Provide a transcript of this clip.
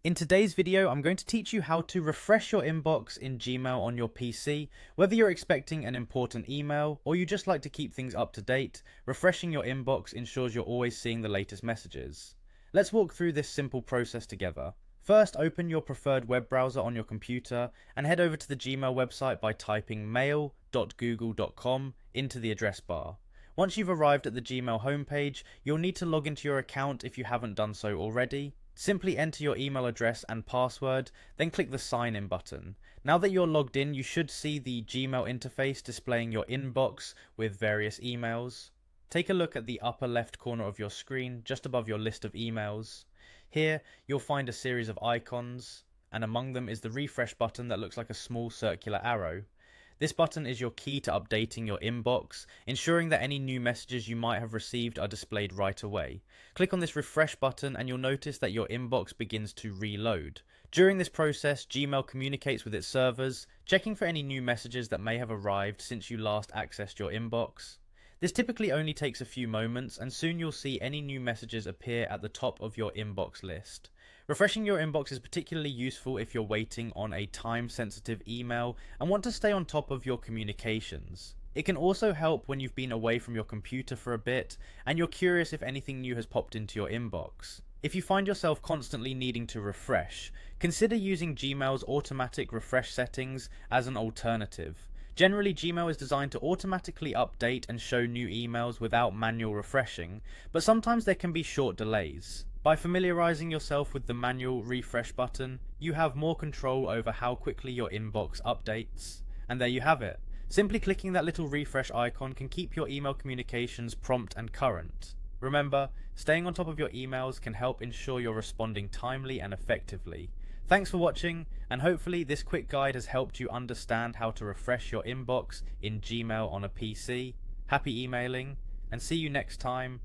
In today's video, I'm going to teach you how to refresh your inbox in Gmail on your PC. Whether you're expecting an important email or you just like to keep things up to date, refreshing your inbox ensures you're always seeing the latest messages. Let's walk through this simple process together. First, open your preferred web browser on your computer and head over to the Gmail website by typing mail.google.com into the address bar. Once you've arrived at the Gmail homepage, you'll need to log into your account if you haven't done so already. Simply enter your email address and password, then click the sign in button. Now that you're logged in, you should see the Gmail interface displaying your inbox with various emails. Take a look at the upper left corner of your screen, just above your list of emails. Here, you'll find a series of icons, and among them is the refresh button that looks like a small circular arrow. This button is your key to updating your inbox, ensuring that any new messages you might have received are displayed right away. Click on this refresh button and you'll notice that your inbox begins to reload. During this process, Gmail communicates with its servers, checking for any new messages that may have arrived since you last accessed your inbox. This typically only takes a few moments, and soon you'll see any new messages appear at the top of your inbox list. Refreshing your inbox is particularly useful if you're waiting on a time-sensitive email and want to stay on top of your communications. It can also help when you've been away from your computer for a bit and you're curious if anything new has popped into your inbox. If you find yourself constantly needing to refresh, consider using Gmail's automatic refresh settings as an alternative. Generally, Gmail is designed to automatically update and show new emails without manual refreshing, but sometimes there can be short delays. By familiarizing yourself with the manual refresh button, you have more control over how quickly your inbox updates. And there you have it. Simply clicking that little refresh icon can keep your email communications prompt and current. Remember, staying on top of your emails can help ensure you're responding timely and effectively. Thanks for watching, and hopefully this quick guide has helped you understand how to refresh your inbox in Gmail on a PC. Happy emailing, and see you next time.